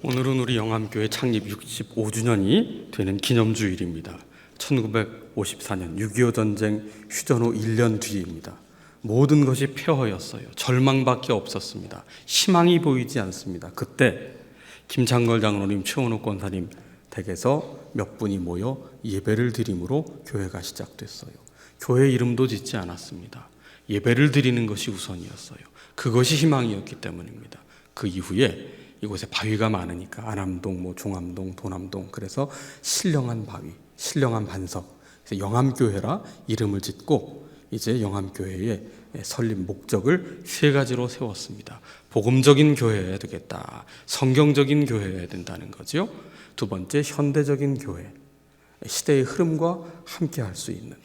오늘은 우리 영암교회 창립 65주년이 되는 기념주일입니다. 1954년 6.25 전쟁 휴전 후 1년 뒤입니다. 모든 것이 폐허였어요. 절망밖에 없었습니다. 희망이 보이지 않습니다. 그때 김창걸 장로님, 최원욱 권사님 댁에서 몇 분이 모여 예배를 드림으로 교회가 시작됐어요. 교회 이름도 짓지 않았습니다. 예배를 드리는 것이 우선이었어요. 그것이 희망이었기 때문입니다. 그 이후에 이곳에 바위가 많으니까 안암동, 종암동, 도남동, 그래서 신령한 바위, 신령한 반석, 그래서 영암교회라 이름을 짓고 이제 영암교회의 설립 목적을 세 가지로 세웠습니다. 복음적인 교회여야 되겠다. 성경적인 교회여야 된다는 거죠. 두 번째, 현대적인 교회, 시대의 흐름과 함께 할 수 있는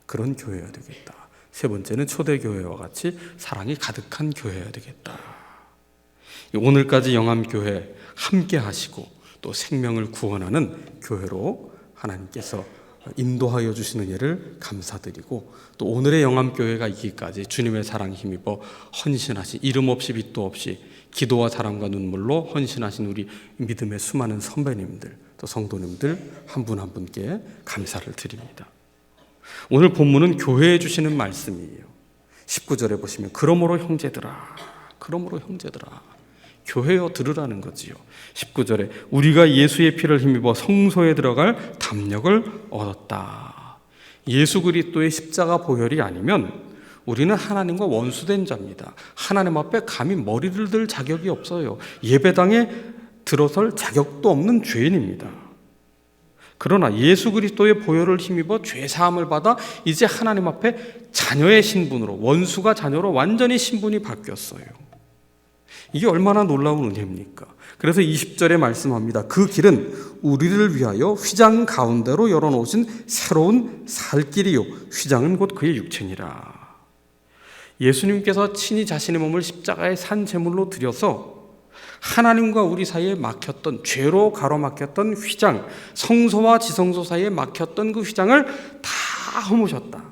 그런 교회여야 되겠다. 세 번째는 초대교회와 같이 사랑이 가득한 교회여야 되겠다. 오늘까지 영암교회 함께 하시고 또 생명을 구원하는 교회로 하나님께서 인도하여 주시는 예를 감사드리고, 또 오늘의 영암교회가 있기까지 주님의 사랑 힘입어 헌신하신, 이름 없이 빛도 없이 기도와 사랑과 눈물로 헌신하신 우리 믿음의 수많은 선배님들, 또 성도님들 한 분 한 분께 감사를 드립니다. 오늘 본문은 교회에 주시는 말씀이에요. 19절에 보시면 그러므로 형제들아, 교회여 들으라는 거지요. 19절에 우리가 예수의 피를 힘입어 성소에 들어갈 담력을 얻었다. 예수 그리스도의 십자가 보혈이 아니면 우리는 하나님과 원수된 자입니다. 하나님 앞에 감히 머리를 들 자격이 없어요. 예배당에 들어설 자격도 없는 죄인입니다. 그러나 예수 그리스도의 보혈을 힘입어 죄사함을 받아 이제 하나님 앞에 자녀의 신분으로, 원수가 자녀로 완전히 신분이 바뀌었어요. 이게 얼마나 놀라운 은혜입니까? 그래서 20절에 말씀합니다. 그 길은 우리를 위하여 휘장 가운데로 열어놓으신 새로운 살 길이요, 휘장은 곧 그의 육체니라. 예수님께서 친히 자신의 몸을 십자가에 산 제물로 드려서 하나님과 우리 사이에 막혔던, 죄로 가로막혔던 휘장, 성소와 지성소 사이에 막혔던 그 휘장을 다 허무셨다.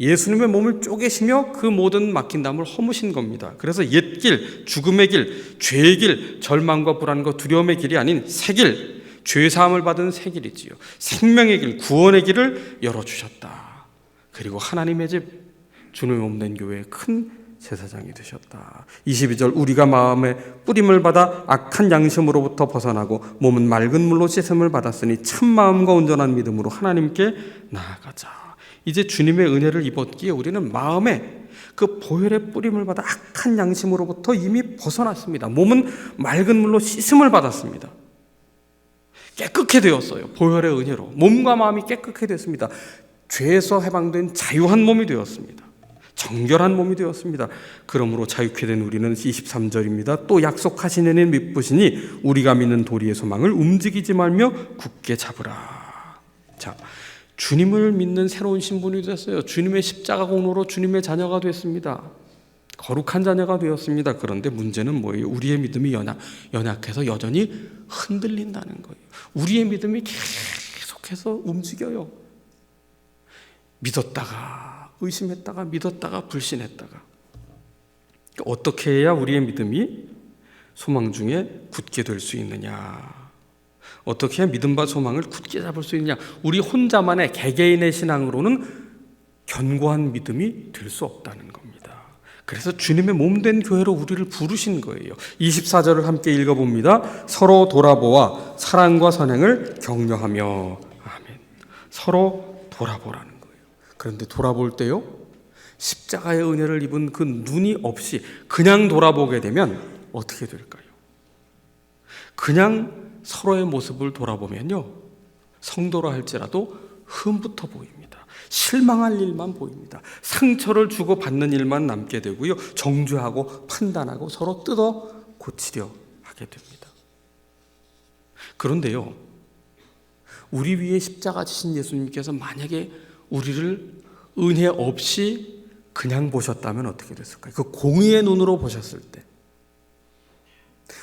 예수님의 몸을 쪼개시며 그 모든 막힌 담을 허무신 겁니다. 그래서 옛길, 죽음의 길, 죄의 길, 절망과 불안과 두려움의 길이 아닌 새 길, 죄사함을 받은 새 길이지요. 생명의 길, 구원의 길을 열어주셨다. 그리고 하나님의 집, 주님의 몸 된 교회의 큰 제사장이 되셨다. 22절 우리가 마음에 뿌림을 받아 악한 양심으로부터 벗어나고 몸은 맑은 물로 씻음을 받았으니 참 마음과 온전한 믿음으로 하나님께 나아가자. 이제 주님의 은혜를 입었기에 우리는 마음에 그 보혈의 뿌림을 받아 악한 양심으로부터 이미 벗어났습니다. 몸은 맑은 물로 씻음을 받았습니다. 깨끗게 되었어요. 보혈의 은혜로 몸과 마음이 깨끗게 됐습니다. 죄에서 해방된 자유한 몸이 되었습니다. 정결한 몸이 되었습니다. 그러므로 자유케 된 우리는 23절입니다. 또 약속하신 이는 믿으시니 우리가 믿는 도리의 소망을 움직이지 말며 굳게 잡으라. 자, 주님을 믿는 새로운 신분이 됐어요. 주님의 십자가 공로로 주님의 자녀가 됐습니다. 거룩한 자녀가 되었습니다. 그런데 문제는 뭐예요? 우리의 믿음이 연약해서 여전히 흔들린다는 거예요. 우리의 믿음이 계속해서 움직여요. 믿었다가 의심했다가, 믿었다가 불신했다가. 어떻게 해야 우리의 믿음이 소망 중에 굳게 될 수 있느냐? 어떻게 해야 믿음과 소망을 굳게 잡을 수 있느냐? 우리 혼자만의 개개인의 신앙으로는 견고한 믿음이 될 수 없다는 겁니다. 그래서 주님의 몸된 교회로 우리를 부르신 거예요. 24절을 함께 읽어봅니다. 서로 돌아보아 사랑과 선행을 격려하며. 아멘. 서로 돌아보라는 거예요. 그런데 돌아볼 때요, 십자가의 은혜를 입은 그 눈이 없이 그냥 돌아보게 되면 어떻게 될까요? 그냥 서로의 모습을 돌아보면요, 성도라 할지라도 흠부터 보입니다. 실망할 일만 보입니다. 상처를 주고 받는 일만 남게 되고요, 정죄하고 판단하고 서로 뜯어 고치려 하게 됩니다. 그런데요, 우리 위에 십자가 지신 예수님께서 만약에 우리를 은혜 없이 그냥 보셨다면 어떻게 됐을까요? 그 공의의 눈으로 보셨을 때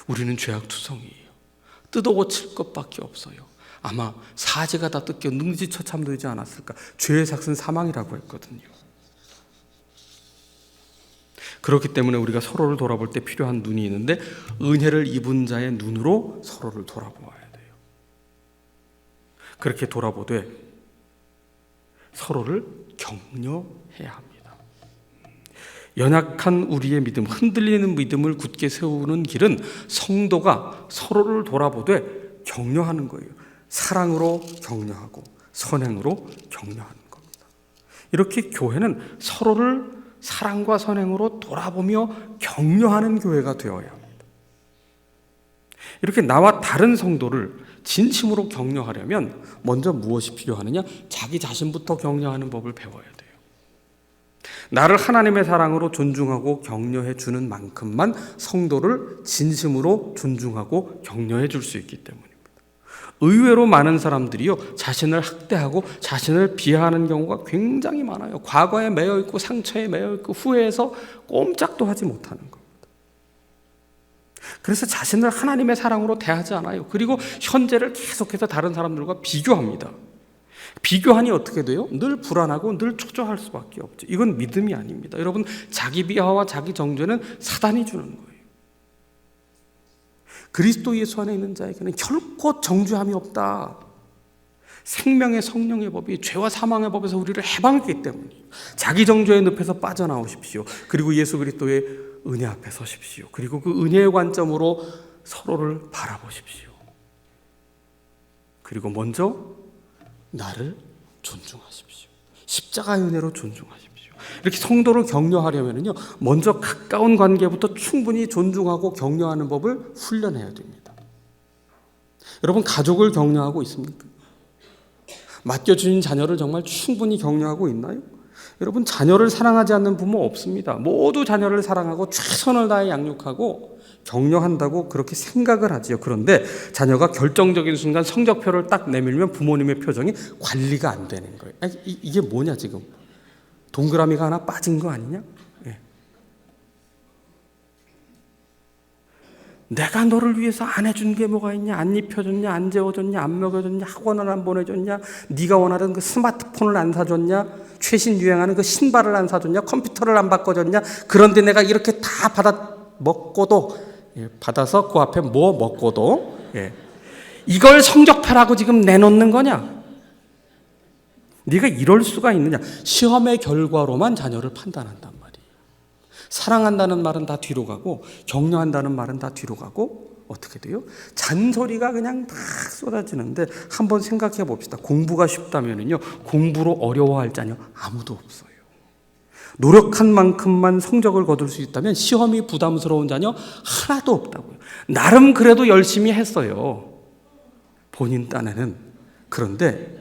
우리는 죄악투성이에요. 뜯어 고칠 것밖에 없어요. 아마 사지가 다 뜯겨 능지처참되지 않았을까. 죄의 삭은 사망이라고 했거든요. 그렇기 때문에 우리가 서로를 돌아볼 때 필요한 눈이 있는데 은혜를 입은 자의 눈으로 서로를 돌아보아야 돼요. 그렇게 돌아보되 서로를 격려해야 합니다. 연약한 우리의 믿음, 흔들리는 믿음을 굳게 세우는 길은 성도가 서로를 돌아보되 격려하는 거예요. 사랑으로 격려하고 선행으로 격려하는 겁니다. 이렇게 교회는 서로를 사랑과 선행으로 돌아보며 격려하는 교회가 되어야 합니다. 이렇게 나와 다른 성도를 진심으로 격려하려면 먼저 무엇이 필요하느냐? 자기 자신부터 격려하는 법을 배워야 돼요. 나를 하나님의 사랑으로 존중하고 격려해 주는 만큼만 성도를 진심으로 존중하고 격려해 줄 수 있기 때문입니다. 의외로 많은 사람들이요, 자신을 학대하고 자신을 비하하는 경우가 굉장히 많아요. 과거에 매여 있고 상처에 매여 있고 후회해서 꼼짝도 하지 못하는 겁니다. 그래서 자신을 하나님의 사랑으로 대하지 않아요. 그리고 현재를 계속해서 다른 사람들과 비교합니다. 비교하니 어떻게 돼요? 늘 불안하고 늘 초조할 수밖에 없죠. 이건 믿음이 아닙니다. 여러분, 자기 비하와 자기 정죄는 사단이 주는 거예요. 그리스도 예수 안에 있는 자에게는 결코 정죄함이 없다. 생명의 성령의 법이 죄와 사망의 법에서 우리를 해방했기 때문이에요. 자기 정죄의 늪에서 빠져나오십시오. 그리고 예수 그리스도의 은혜 앞에 서십시오. 그리고 그 은혜의 관점으로 서로를 바라보십시오. 그리고 먼저 나를 존중하십시오. 십자가의 은혜로 존중하십시오. 이렇게 성도를 격려하려면요, 먼저 가까운 관계부터 충분히 존중하고 격려하는 법을 훈련해야 됩니다. 여러분, 가족을 격려하고 있습니까? 맡겨주신 자녀를 정말 충분히 격려하고 있나요? 여러분, 자녀를 사랑하지 않는 부모 없습니다. 모두 자녀를 사랑하고 최선을 다해 양육하고 격려한다고 그렇게 생각을 하지요. 그런데 자녀가 결정적인 순간 성적표를 딱 내밀면 부모님의 표정이 관리가 안 되는 거예요. 이게 뭐냐 지금? 동그라미가 하나 빠진 거 아니냐? 예. 내가 너를 위해서 안 해준 게 뭐가 있냐? 안 입혀줬냐? 안 재워줬냐? 안 먹여줬냐? 학원을 안 보내줬냐? 네가 원하던 그 스마트폰을 안 사줬냐? 최신 유행하는 그 신발을 안 사줬냐? 컴퓨터를 안 바꿔줬냐? 그런데 내가 이렇게 다 먹고도, 예, 받아서 그 앞에 뭐 먹고도, 예, 이걸 성적표라고 지금 내놓는 거냐? 네가 이럴 수가 있느냐? 시험의 결과로만 자녀를 판단한단 말이에요. 사랑한다는 말은 다 뒤로 가고 격려한다는 말은 다 뒤로 가고 어떻게 돼요? 잔소리가 그냥 막 쏟아지는데 한번 생각해 봅시다. 공부가 쉽다면요, 공부로 어려워할 자녀 아무도 없어요. 노력한 만큼만 성적을 거둘 수 있다면 시험이 부담스러운 자녀 하나도 없다고요. 나름 그래도 열심히 했어요, 본인 딴에는. 그런데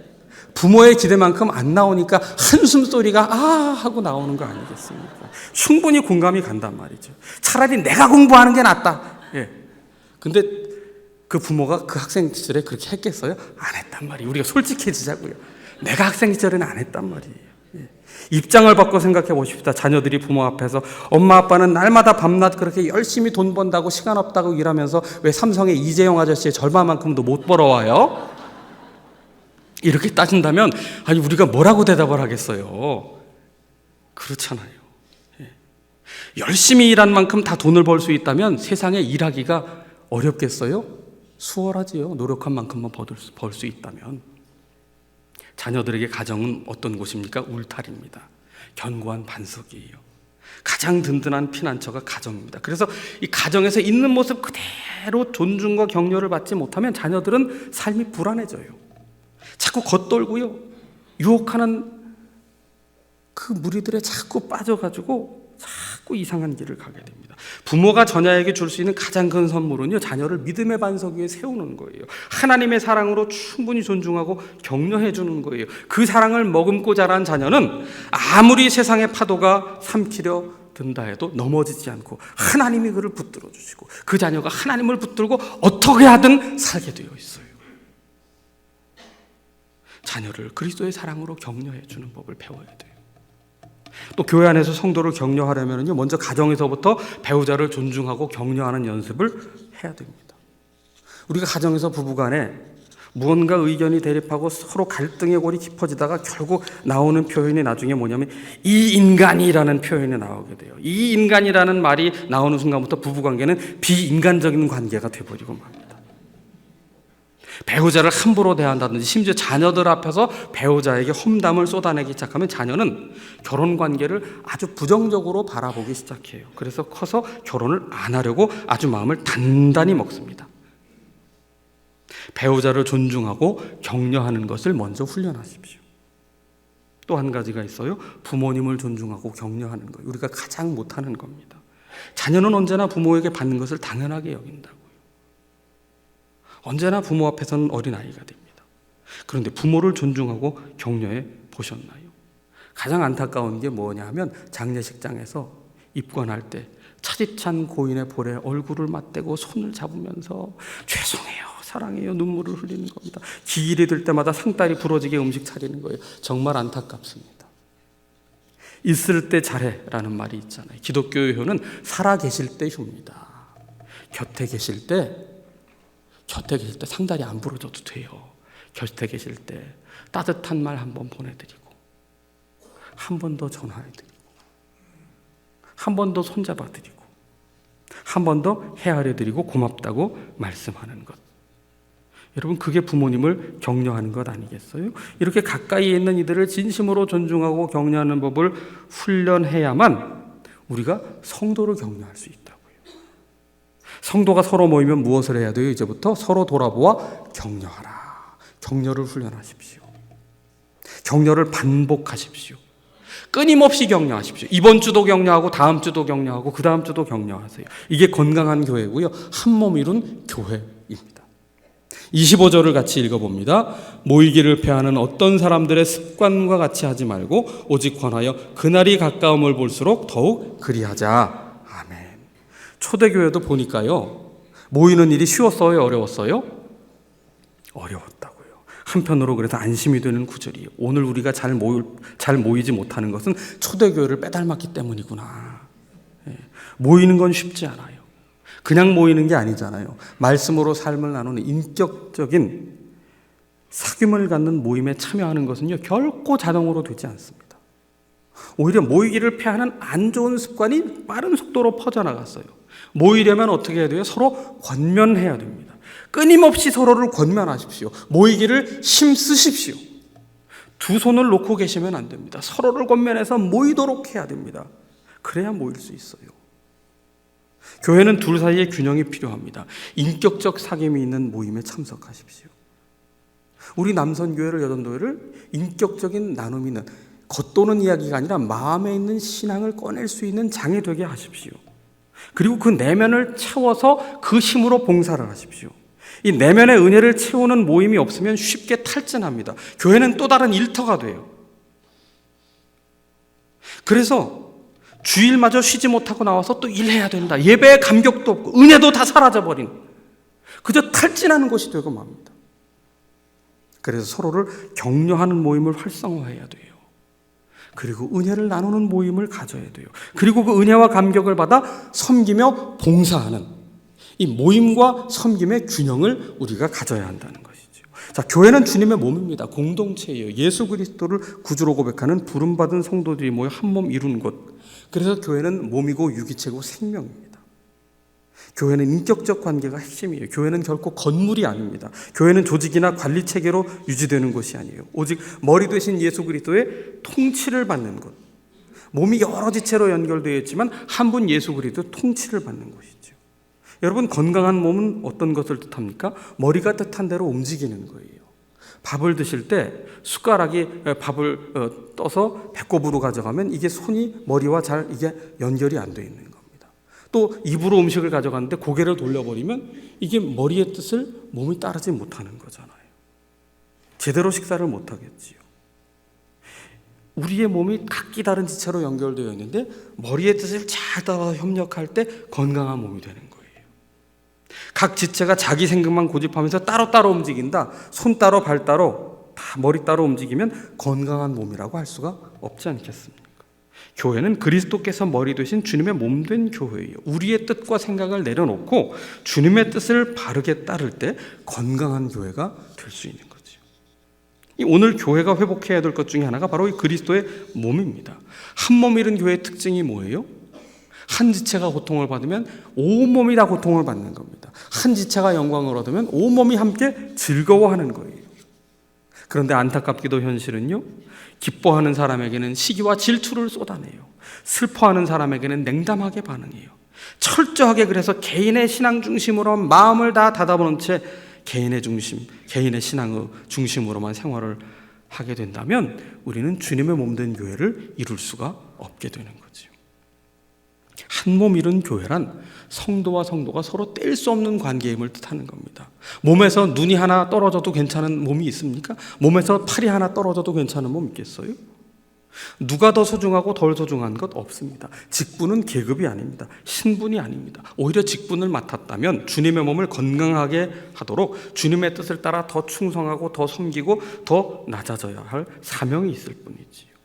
부모의 기대만큼 안 나오니까 한숨 소리가 아 하고 나오는 거 아니겠습니까? 충분히 공감이 간단 말이죠. 차라리 내가 공부하는 게 낫다. 예. 근데 그 부모가 그 학생 시절에 그렇게 했겠어요? 안 했단 말이에요. 우리가 솔직해지자고요. 내가 학생 시절에는 안 했단 말이에요. 예. 입장을 바꿔 생각해 보십시다. 자녀들이 부모 앞에서 엄마 아빠는 날마다 밤낮 그렇게 열심히 돈 번다고 시간 없다고 일하면서 왜 삼성의 이재용 아저씨의 절반만큼도 못 벌어와요? 이렇게 따진다면 아니 우리가 뭐라고 대답을 하겠어요? 그렇잖아요. 예. 열심히 일한 만큼 다 돈을 벌 수 있다면 세상에 일하기가 어렵겠어요? 수월하지요. 노력한 만큼만 벌 수 있다면. 자녀들에게 가정은 어떤 곳입니까? 울타리입니다. 견고한 반석이에요. 가장 든든한 피난처가 가정입니다. 그래서 이 가정에서 있는 모습 그대로 존중과 격려를 받지 못하면 자녀들은 삶이 불안해져요. 자꾸 겉돌고요, 유혹하는 그 무리들에 자꾸 빠져가지고 자꾸 이상한 길을 가게 됩니다. 부모가 자녀에게 줄 수 있는 가장 큰 선물은요, 자녀를 믿음의 반석 위에 세우는 거예요. 하나님의 사랑으로 충분히 존중하고 격려해 주는 거예요. 그 사랑을 머금고 자란 자녀는 아무리 세상의 파도가 삼키려 든다 해도 넘어지지 않고 하나님이 그를 붙들어 주시고 그 자녀가 하나님을 붙들고 어떻게 하든 살게 되어 있어요. 자녀를 그리스도의 사랑으로 격려해 주는 법을 배워야 돼요. 또 교회 안에서 성도를 격려하려면요, 먼저 가정에서부터 배우자를 존중하고 격려하는 연습을 해야 됩니다. 우리가 가정에서 부부간에 무언가 의견이 대립하고 서로 갈등의 골이 깊어지다가 결국 나오는 표현이 나중에 뭐냐면 이 인간이라는 표현이 나오게 돼요. 이 인간이라는 말이 나오는 순간부터 부부관계는 비인간적인 관계가 돼버리고 맙니다. 배우자를 함부로 대한다든지 심지어 자녀들 앞에서 배우자에게 험담을 쏟아내기 시작하면 자녀는 결혼관계를 아주 부정적으로 바라보기 시작해요. 그래서 커서 결혼을 안 하려고 아주 마음을 단단히 먹습니다. 배우자를 존중하고 격려하는 것을 먼저 훈련하십시오. 또 한 가지가 있어요. 부모님을 존중하고 격려하는 거예요. 우리가 가장 못하는 겁니다. 자녀는 언제나 부모에게 받는 것을 당연하게 여긴다고요. 언제나 부모 앞에서는 어린아이가 됩니다. 그런데 부모를 존중하고 격려해 보셨나요? 가장 안타까운 게 뭐냐 하면 장례식장에서 입관할 때 차디찬 고인의 볼에 얼굴을 맞대고 손을 잡으면서 죄송해요, 사랑해요, 눈물을 흘리는 겁니다. 기일이 들 때마다 상다리 부러지게 음식 차리는 거예요. 정말 안타깝습니다. 있을 때 잘해라는 말이 있잖아요. 기독교의 효는 살아 계실 때 효입니다. 곁에 계실 때 상다리 안 부러져도 돼요. 곁에 계실 때 따뜻한 말 한 번 보내드리고 한 번 더 전화해드리고 한 번 더 손잡아드리고 한 번 더 헤아려드리고 고맙다고 말씀하는 것. 여러분, 그게 부모님을 격려하는 것 아니겠어요? 이렇게 가까이에 있는 이들을 진심으로 존중하고 격려하는 법을 훈련해야만 우리가 성도를 격려할 수 있다고요. 성도가 서로 모이면 무엇을 해야 돼요? 이제부터 서로 돌아보아 격려하라. 격려를 훈련하십시오. 격려를 반복하십시오. 끊임없이 격려하십시오. 이번 주도 격려하고 다음 주도 격려하고 그 다음 주도 격려하세요. 이게 건강한 교회고요. 한 몸 이룬 교회입니다. 25절을 같이 읽어봅니다. 모이기를 패하는 어떤 사람들의 습관과 같이 하지 말고 오직 권하여 그날이 가까움을 볼수록 더욱 그리하자. 아멘. 초대교회도 보니까요, 모이는 일이 쉬웠어요, 어려웠어요? 어려웠다고요. 한편으로 그래서 안심이 되는 구절이에요. 오늘 우리가 잘 모이지 못하는 것은 초대교회를 빼닮았기 때문이구나. 모이는 건 쉽지 않아요. 그냥 모이는 게 아니잖아요. 말씀으로 삶을 나누는 인격적인 사귐을 갖는 모임에 참여하는 것은요, 결코 자동으로 되지 않습니다. 오히려 모이기를 패하는 안 좋은 습관이 빠른 속도로 퍼져나갔어요. 모이려면 어떻게 해야 돼요? 서로 권면해야 됩니다. 끊임없이 서로를 권면하십시오. 모이기를 힘쓰십시오. 두 손을 놓고 계시면 안 됩니다. 서로를 권면해서 모이도록 해야 됩니다. 그래야 모일 수 있어요. 교회는 둘 사이의 균형이 필요합니다. 인격적 사귐이 있는 모임에 참석하십시오. 우리 남선교회를, 여전도회를 인격적인 나눔이 있는, 겉도는 이야기가 아니라 마음에 있는 신앙을 꺼낼 수 있는 장이 되게 하십시오. 그리고 그 내면을 채워서 그 힘으로 봉사를 하십시오. 이 내면의 은혜를 채우는 모임이 없으면 쉽게 탈진합니다. 교회는 또 다른 일터가 돼요. 그래서 주일마저 쉬지 못하고 나와서 또 일해야 된다. 예배의 감격도 없고 은혜도 다 사라져버린, 그저 탈진하는 곳이 되고 맙니다. 그래서 서로를 격려하는 모임을 활성화해야 돼요. 그리고 은혜를 나누는 모임을 가져야 돼요. 그리고 그 은혜와 감격을 받아 섬기며 봉사하는 이 모임과 섬김의 균형을 우리가 가져야 한다는 것이죠. 자, 교회는 주님의 몸입니다. 공동체예요. 예수 그리스도를 구주로 고백하는 부름받은 성도들이 모여 한 몸 이룬 곳. 그래서 교회는 몸이고 유기체고 생명입니다. 교회는 인격적 관계가 핵심이에요. 교회는 결코 건물이 아닙니다. 교회는 조직이나 관리 체계로 유지되는 것이 아니에요. 오직 머리 되신 예수 그리스도의 통치를 받는 것. 몸이 여러 지체로 연결되어 있지만 한 분 예수 그리스도의 통치를 받는 것이죠. 여러분, 건강한 몸은 어떤 것을 뜻합니까? 머리가 뜻한 대로 움직이는 거예요. 밥을 드실 때 숟가락이 밥을 떠서 배꼽으로 가져가면 이게 손이 머리와 잘 이게 연결이 안 돼 있는 겁니다. 또 입으로 음식을 가져가는데 고개를 돌려버리면 이게 머리의 뜻을 몸이 따르지 못하는 거잖아요. 제대로 식사를 못 하겠지요. 우리의 몸이 각기 다른 지체로 연결되어 있는데 머리의 뜻을 잘 따라 협력할 때 건강한 몸이 되는 거예요. 각 지체가 자기 생각만 고집하면서 따로따로 움직인다. 손 따로 발 따로 다 머리 따로 움직이면 건강한 몸이라고 할 수가 없지 않겠습니까? 교회는 그리스도께서 머리 되신 주님의 몸된 교회예요. 우리의 뜻과 생각을 내려놓고 주님의 뜻을 바르게 따를 때 건강한 교회가 될 수 있는 거죠. 오늘 교회가 회복해야 될 것 중에 하나가 바로 이 그리스도의 몸입니다. 한 몸 이룬 교회의 특징이 뭐예요? 한 지체가 고통을 받으면 온 몸이 다 고통을 받는 겁니다. 한 지체가 영광을 얻으면 온 몸이 함께 즐거워하는 거예요. 그런데 안타깝게도 현실은요, 기뻐하는 사람에게는 시기와 질투를 쏟아내요. 슬퍼하는 사람에게는 냉담하게 반응해요. 철저하게 그래서 개인의 신앙 중심으로 마음을 다 닫아보는 채 개인의 신앙의 중심으로만 생활을 하게 된다면 우리는 주님의 몸된 교회를 이룰 수가 없게 되는 거죠. 한 몸 이룬 교회란 성도와 성도가 서로 뗄 수 없는 관계임을 뜻하는 겁니다. 몸에서 눈이 하나 떨어져도 괜찮은 몸이 있습니까? 몸에서 팔이 하나 떨어져도 괜찮은 몸 있겠어요? 누가 더 소중하고 덜 소중한 것 없습니다. 직분은 계급이 아닙니다. 신분이 아닙니다. 오히려 직분을 맡았다면 주님의 몸을 건강하게 하도록 주님의 뜻을 따라 더 충성하고 더 섬기고 더 낮아져야 할 사명이 있을 뿐이지요.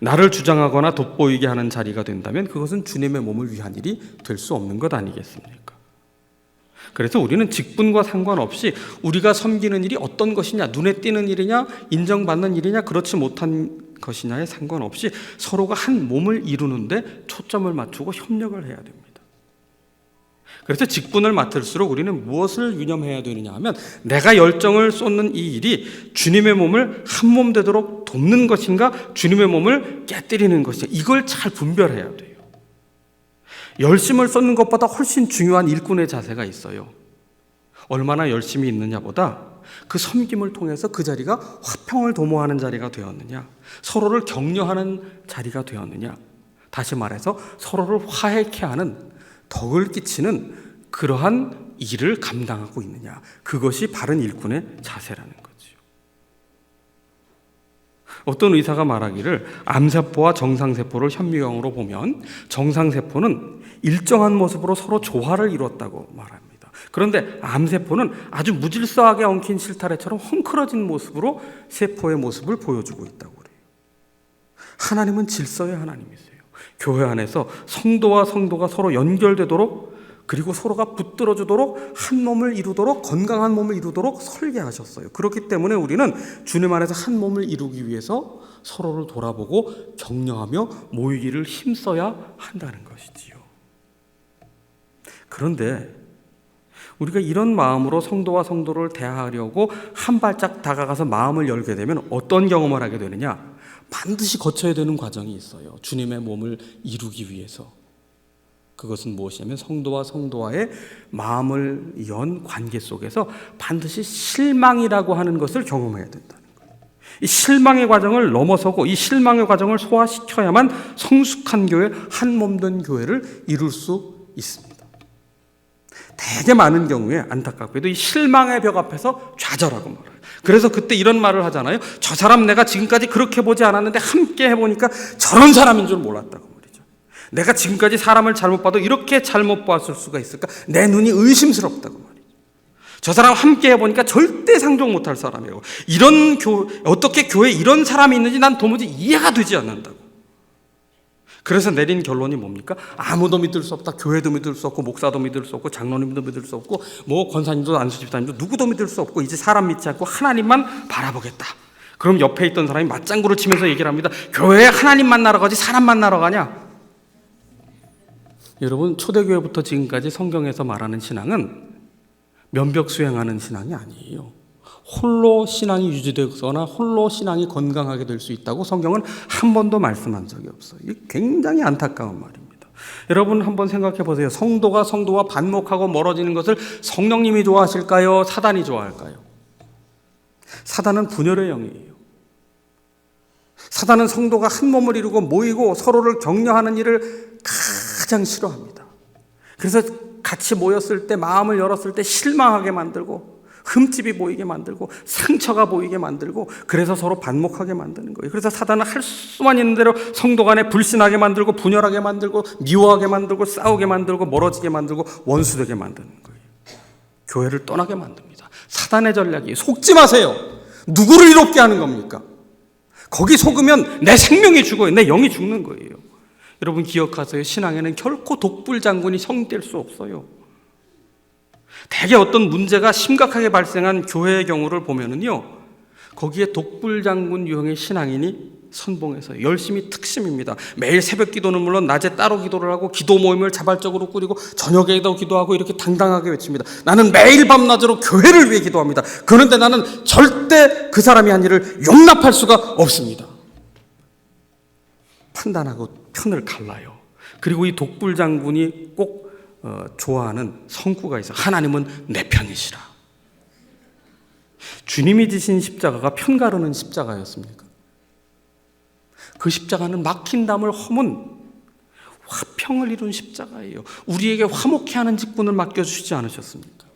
나를 주장하거나 돋보이게 하는 자리가 된다면 그것은 주님의 몸을 위한 일이 될 수 없는 것 아니겠습니까? 그래서 우리는 직분과 상관없이 우리가 섬기는 일이 어떤 것이냐, 눈에 띄는 일이냐, 인정받는 일이냐, 그렇지 못한 것이냐에 상관없이 서로가 한 몸을 이루는데 초점을 맞추고 협력을 해야 됩니다. 그래서 직분을 맡을수록 우리는 무엇을 유념해야 되느냐 하면 내가 열정을 쏟는 이 일이 주님의 몸을 한 몸 되도록 돕는 것인가, 주님의 몸을 깨뜨리는 것인가, 이걸 잘 분별해야 돼요. 열심을 쏟는 것보다 훨씬 중요한 일꾼의 자세가 있어요. 얼마나 열심히 있느냐보다 그 섬김을 통해서 그 자리가 화평을 도모하는 자리가 되었느냐, 서로를 격려하는 자리가 되었느냐, 다시 말해서 서로를 화해케 하는, 덕을 끼치는 그러한 일을 감당하고 있느냐, 그것이 바른 일꾼의 자세라는 거죠. 어떤 의사가 말하기를 암세포와 정상세포를 현미경으로 보면 정상세포는 일정한 모습으로 서로 조화를 이뤘다고 말합니다. 그런데 암세포는 아주 무질서하게 엉킨 실타래처럼 헝클어진 모습으로 세포의 모습을 보여주고 있다고 그래요. 하나님은 질서의 하나님이세요. 교회 안에서 성도와 성도가 서로 연결되도록, 그리고 서로가 붙들어주도록, 한 몸을 이루도록, 건강한 몸을 이루도록 설계하셨어요. 그렇기 때문에 우리는 주님 안에서 한 몸을 이루기 위해서 서로를 돌아보고 격려하며 모이기를 힘써야 한다는 것이지요. 그런데 우리가 이런 마음으로 성도와 성도를 대하려고 한 발짝 다가가서 마음을 열게 되면 어떤 경험을 하게 되느냐? 반드시 거쳐야 되는 과정이 있어요. 주님의 몸을 이루기 위해서. 그것은 무엇이냐면 성도와 성도와의 마음을 연 관계 속에서 반드시 실망이라고 하는 것을 경험해야 된다는 거예요. 이 실망의 과정을 넘어서고 이 실망의 과정을 소화시켜야만 성숙한 교회, 한 몸된 교회를 이룰 수 있습니다. 되게 많은 경우에 안타깝게도 이 실망의 벽 앞에서 좌절하고 말아요. 그래서 그때 이런 말을 하잖아요. 저 사람 내가 지금까지 그렇게 보지 않았는데 함께 해보니까 저런 사람인 줄 몰랐다고 말이죠. 내가 지금까지 사람을 잘못 봐도 이렇게 잘못 봤을 수가 있을까? 내 눈이 의심스럽다고 말이죠. 저 사람 함께 해보니까 절대 상종 못할 사람이라고. 어떻게 교회에 이런 사람이 있는지 난 도무지 이해가 되지 않는다고. 그래서 내린 결론이 뭡니까? 아무도 믿을 수 없다. 교회도 믿을 수 없고, 목사도 믿을 수 없고, 장로님도 믿을 수 없고, 권사님도 안수 집사님도 누구도 믿을 수 없고, 이제 사람 믿지 않고 하나님만 바라보겠다. 그럼 옆에 있던 사람이 맞장구를 치면서 얘기를 합니다. 교회에 하나님 만나러 가지 사람 만나러 가냐? 여러분, 초대교회부터 지금까지 성경에서 말하는 신앙은 면벽 수행하는 신앙이 아니에요. 홀로 신앙이 유지되거나 홀로 신앙이 건강하게 될 수 있다고 성경은 한 번도 말씀한 적이 없어요. 이게 굉장히 안타까운 말입니다. 여러분 한번 생각해 보세요. 성도가 성도와 반목하고 멀어지는 것을 성령님이 좋아하실까요? 사단이 좋아할까요? 사단은 분열의 영이에요. 사단은 성도가 한 몸을 이루고 모이고 서로를 격려하는 일을 가장 싫어합니다. 그래서 같이 모였을 때, 마음을 열었을 때 실망하게 만들고, 흠집이 보이게 만들고, 상처가 보이게 만들고, 그래서 서로 반목하게 만드는 거예요. 그래서 사단은 할 수만 있는 대로 성도 간에 불신하게 만들고, 분열하게 만들고, 미워하게 만들고, 싸우게 만들고, 멀어지게 만들고, 원수되게 만드는 거예요. 교회를 떠나게 만듭니다. 사단의 전략이에요. 속지 마세요. 누구를 이롭게 하는 겁니까? 거기 속으면 내 생명이 죽어요. 내 영이 죽는 거예요. 여러분 기억하세요. 신앙에는 결코 독불장군이 성될 수 없어요. 대개 어떤 문제가 심각하게 발생한 교회의 경우를 보면은요, 거기에 독불장군 유형의 신앙인이 선봉해서 열심히 특심입니다. 매일 새벽 기도는 물론 낮에 따로 기도를 하고 기도 모임을 자발적으로 꾸리고 저녁에도 기도하고 이렇게 당당하게 외칩니다. 나는 매일 밤낮으로 교회를 위해 기도합니다. 그런데 나는 절대 그 사람이 한 일을 용납할 수가 없습니다. 판단하고 편을 갈라요. 그리고 이 독불장군이 꼭 좋아하는 성구가 있어요. 하나님은 내 편이시라. 주님이 지신 십자가가 편 가르는 십자가였습니까? 그 십자가는 막힌 담을 허문 화평을 이룬 십자가예요. 우리에게 화목해 하는 직분을 맡겨주시지 않으셨습니까?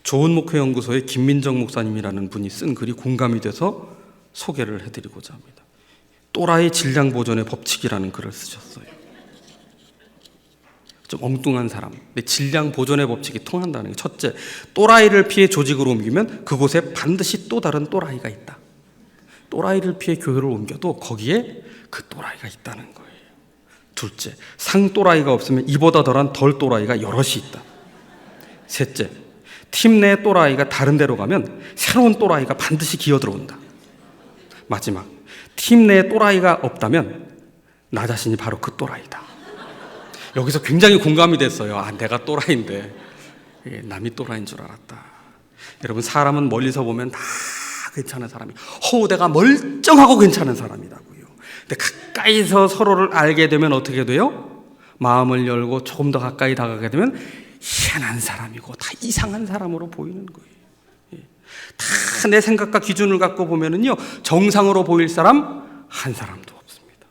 좋은 목회 연구소의 김민정 목사님이라는 분이 쓴 글이 공감이 돼서 소개를 해드리고자 합니다. 또라이 질량 보존의 법칙이라는 글을 쓰셨어요. 좀 엉뚱한 사람, 근데 질량 보존의 법칙이 통한다는 게, 첫째, 또라이를 피해 조직으로 옮기면 그곳에 반드시 또 다른 또라이가 있다. 또라이를 피해 교회를 옮겨도 거기에 그 또라이가 있다는 거예요. 둘째, 상또라이가 없으면 이보다 덜한 덜 또라이가 여럿이 있다. 셋째, 팀 내 또라이가 다른 데로 가면 새로운 또라이가 반드시 기어들어온다. 마지막, 팀 내에 또라이가 없다면 나 자신이 바로 그 또라이다. 여기서 굉장히 공감이 됐어요. 아, 내가 또라이인데 남이 또라이인 줄 알았다. 여러분, 사람은 멀리서 보면 다 괜찮은 사람이, 내가 멀쩡하고 괜찮은 사람이라고요. 근데 가까이서 서로를 알게 되면 어떻게 돼요? 마음을 열고 조금 더 가까이 다가가게 되면 희한한 사람이고 다 이상한 사람으로 보이는 거예요. 다 내 생각과 기준을 갖고 보면은요, 정상으로 보일 사람 한 사람도 없습니다.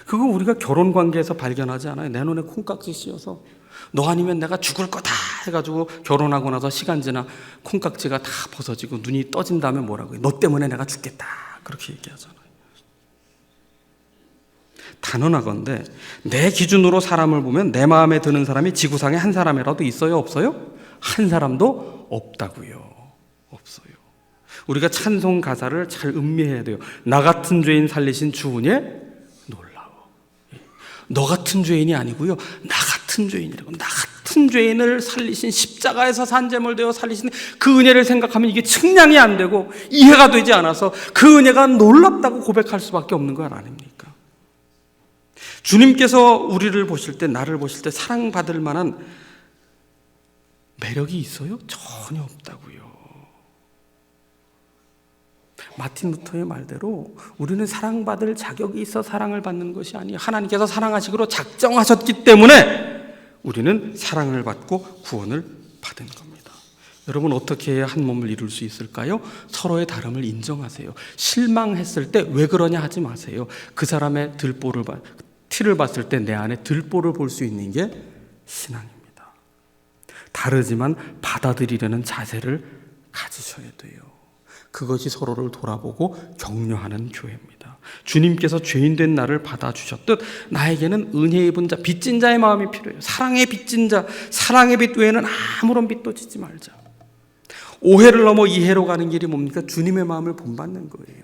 그거 우리가 결혼 관계에서 발견하지 않아요? 내 눈에 콩깍지 씌어서 너 아니면 내가 죽을 거다 해가지고 결혼하고 나서 시간 지나 콩깍지가 다 벗어지고 눈이 떠진 다음에 뭐라고 해요? 너 때문에 내가 죽겠다, 그렇게 얘기하잖아요. 단언하건대 내 기준으로 사람을 보면 내 마음에 드는 사람이 지구상에 한 사람이라도 있어요, 없어요? 한 사람도 없다고요. 없어요. 우리가 찬송 가사를 잘 음미해야 돼요. 나 같은 죄인 살리신 주 은혜 놀라워. 너 같은 죄인이 아니고요, 나 같은 죄인이라고. 나 같은 죄인을 살리신, 십자가에서 산재물 되어 살리신 그 은혜를 생각하면 이게 측량이 안 되고 이해가 되지 않아서 그 은혜가 놀랍다고 고백할 수밖에 없는 것 아닙니까? 주님께서 우리를 보실 때, 나를 보실 때 사랑받을 만한 매력이 있어요? 전혀 없다고요. 마틴 루터의 말대로 우리는 사랑받을 자격이 있어 사랑을 받는 것이 아니에요. 하나님께서 사랑하시기로 작정하셨기 때문에 우리는 사랑을 받고 구원을 받은 겁니다. 여러분, 어떻게 해야 한 몸을 이룰 수 있을까요? 서로의 다름을 인정하세요. 실망했을 때 왜 그러냐 하지 마세요. 그 사람의 티를 봤을 때 내 안에 들보를 볼 수 있는 게 신앙입니다. 다르지만 받아들이려는 자세를 가지셔야 돼요. 그것이 서로를 돌아보고 격려하는 교회입니다. 주님께서 죄인된 나를 받아주셨듯 나에게는 은혜 입은 자, 빚진 자의 마음이 필요해요. 사랑의 빚진 자, 사랑의 빚 외에는 아무런 빚도 지지 말자. 오해를 넘어 이해로 가는 길이 뭡니까? 주님의 마음을 본받는 거예요.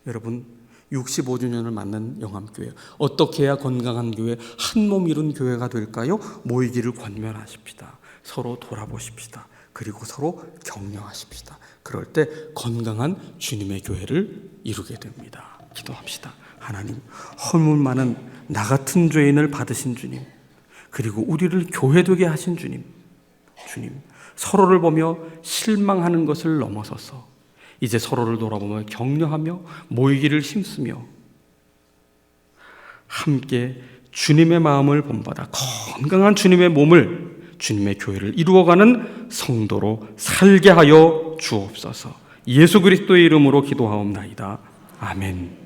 여러분, 65주년을 맞는 영암교회, 어떻게 해야 건강한 교회, 한 몸 이룬 교회가 될까요? 모이기를 권면하십시다. 서로 돌아보십시다. 그리고 서로 격려하십시다. 그럴 때 건강한 주님의 교회를 이루게 됩니다. 기도합시다. 하나님, 허물 많은 나 같은 죄인을 받으신 주님, 그리고 우리를 교회되게 하신 주님, 서로를 보며 실망하는 것을 넘어서서 이제 서로를 돌아보며 격려하며 모이기를 힘쓰며 함께 주님의 마음을 본받아 건강한 주님의 몸을, 주님의 교회를 이루어가는 성도로 살게 하여 주옵소서. 예수 그리스도의 이름으로 기도하옵나이다. 아멘.